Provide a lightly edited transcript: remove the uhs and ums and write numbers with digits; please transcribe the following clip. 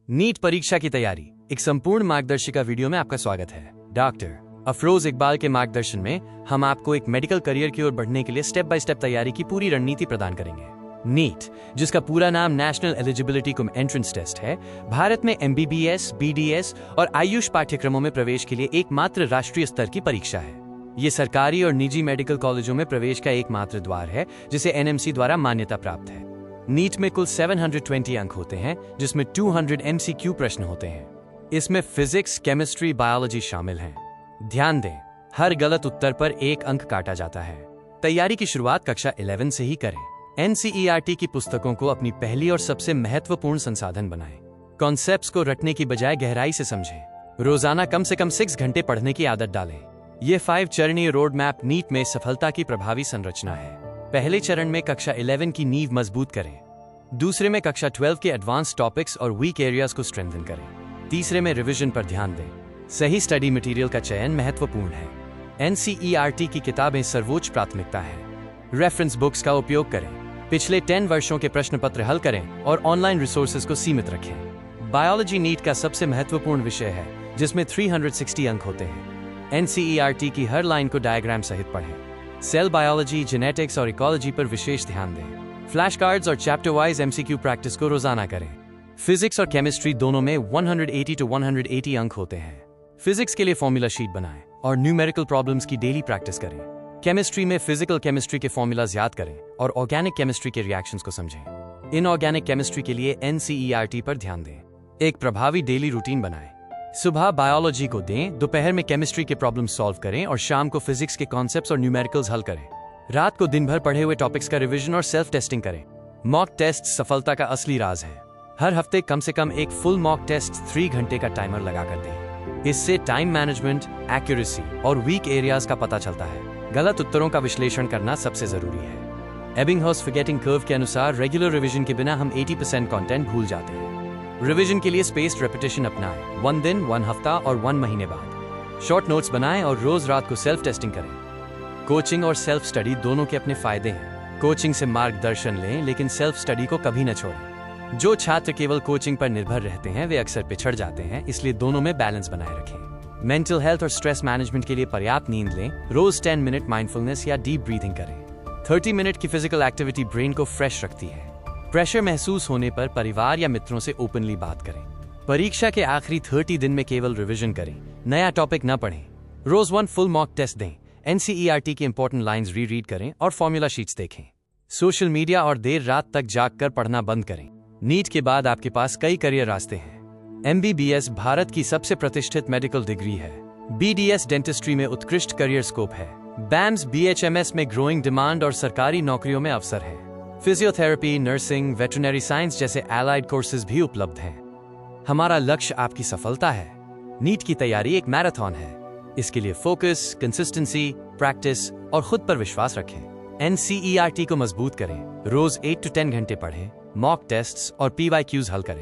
NEET परीक्षा की तैयारी एक संपूर्ण मार्गदर्शिका वीडियो में आपका स्वागत है। डॉक्टर अफरोज इकबाल के मार्गदर्शन में हम आपको एक मेडिकल करियर की ओर बढ़ने के लिए स्टेप बाय स्टेप तैयारी की पूरी रणनीति प्रदान करेंगे। नीट, जिसका पूरा नाम national eligibility cum entrance test है, भारत में MBBS, BDS और आयुष पाठ्यक्रमों में प्रवेश के लिए एकमात्र राष्ट्रीय स्तर की परीक्षा है। ये सरकारी और निजी मेडिकल कॉलेजों में प्रवेश का एकमात्र द्वार है जिसे NMC द्वारा मान्यता प्राप्त है। नीट में कुल 720 अंक होते हैं, जिसमें 200 MCQ प्रश्न होते हैं। इसमें फिजिक्स, केमिस्ट्री, बायोलॉजी शामिल हैं। ध्यान दें, हर गलत उत्तर पर 1 अंक काटा जाता है। तैयारी की शुरुआत कक्षा 11 से ही करें। NCERT की पुस्तकों को अपनी पहली और सबसे महत्वपूर्ण संसाधन बनाएं। कॉन्सेप्ट्स को रटने की बजाय गहराई से समझें। रोजाना कम से कम 6 घंटे पढ़ने की आदत डालें। ये 5 चरणीय रोड मैप नीट में सफलता की प्रभावी संरचना है। पहले चरण में कक्षा 11 की नींव मजबूत करें। दूसरे में कक्षा 12 के एडवांस टॉपिक्स और वीक एरियाज को स्ट्रेंथन करें। तीसरे में रिवीजन पर ध्यान दें। सही स्टडी मटेरियल का चयन महत्वपूर्ण है। NCERT की किताबें सर्वोच्च प्राथमिकता है। रेफरेंस बुक्स का उपयोग करें। पिछले 10 वर्षों के प्रश्न पत्र हल करें और ऑनलाइन रिसोर्सेज को सीमित रखें। बायोलॉजी नीट का सबसे महत्वपूर्ण विषय है, जिसमें 360 अंक होते हैं। NCERT की हर लाइन को डायग्राम सहित पढ़ें। सेल बायोलॉजी, जेनेटिक्स और इकोलॉजी पर विशेष ध्यान दें। फ्लैश कार्ड्स और चैप्टर वाइज MCQ प्रैक्टिस को रोजाना करें। फिजिक्स और केमिस्ट्री दोनों में 180 to 180 अंक होते हैं। फिजिक्स के लिए फॉर्मूला शीट बनाएं और न्यूमेरिकल प्रॉब्लम्स की डेली प्रैक्टिस करें। केमिस्ट्री में फिजिकल केमिस्ट्री के फॉर्मूलाज याद करें और ऑर्गेनिक केमिस्ट्री के रिएक्शंस को समझें। इनऑर्गेनिक केमिस्ट्री के लिए NCERT पर ध्यान दें। एक प्रभावी डेली रूटीन बनाएं। सुबह बायोलॉजी को दें, दोपहर में केमिस्ट्री के प्रॉब्लम सॉल्व करें और शाम को फिजिक्स के कॉन्सेप्ट्स और न्यूमेरिकल्स हल करें। रात को दिन भर पढ़े हुए टॉपिक्स का रिवीजन और सेल्फ टेस्टिंग करें। मॉक टेस्ट सफलता का असली राज है। हर हफ्ते कम से कम एक फुल मॉक टेस्ट 3 घंटे का टाइमर लगा कर दें। इससे टाइम मैनेजमेंट, एक्यूरेसी और वीक एरियाज का पता चलता है। गलत उत्तरों का विश्लेषण करना सबसे जरूरी है। एबिंगहॉस फॉरगेटिंग कर्व के अनुसार रेगुलर रिवीजन के बिना हम 80% कंटेंट भूल जाते हैं। रिवीजन के लिए स्पेस्ड रेपिटेशन अपनाएं। 1 दिन, 1 हफ्ता और 1 महीने बाद। शॉर्ट नोट्स बनाएं और रोज रात को सेल्फ टेस्टिंग करें। कोचिंग और सेल्फ स्टडी दोनों के अपने फायदे हैं। कोचिंग से मार्गदर्शन लें, लेकिन सेल्फ स्टडी को कभी न छोड़ें। जो छात्र केवल कोचिंग पर निर्भर रहते हैं वे अक्सर पिछड़ जाते हैं, इसलिए दोनों में बैलेंस बनाए रखें। मेंटल हेल्थ और स्ट्रेस मैनेजमेंट के लिए पर्याप्त नींद लें। रोज 10 मिनट माइंडफुलनेस या डीप ब्रीथिंग करें। 30 मिनट की फिजिकल एक्टिविटी ब्रेन को फ्रेश रखती है। प्रेशर महसूस होने पर परिवार या मित्रों से ओपनली बात करें। परीक्षा के आखिरी 30 दिन में केवल रिवीजन करें, नया टॉपिक न पढ़ें। रोज 1 फुल मॉक टेस्ट दें। NCERT की इंपॉर्टेंट लाइंस रीड करें और फॉर्मूला शीट्स देखें। सोशल मीडिया और देर रात तक जागकर पढ़ना बंद करें। नीट के बाद आपके पास कई करियर रास्ते हैं। MBBS भारत की सबसे प्रतिष्ठित मेडिकल डिग्री है। BDS डेंटिस्ट्री में उत्कृष्ट करियर स्कोप है। BAMS BHMS में ग्रोइंग डिमांड और सरकारी नौकरियों में अवसर है। फिजियोथेरेपी, नर्सिंग, वेटरनरी साइंस जैसे एलाइड कोर्सेज भी उपलब्ध हैं। हमारा लक्ष्य आपकी सफलता है। नीट की तैयारी एक मैराथन है। इसके लिए फोकस, कंसिस्टेंसी, प्रैक्टिस और खुद पर विश्वास रखें। NCERT को मजबूत करें। रोज 8 to 10 घंटे पढ़ें, मॉक टेस्ट्स और PYQs हल करें।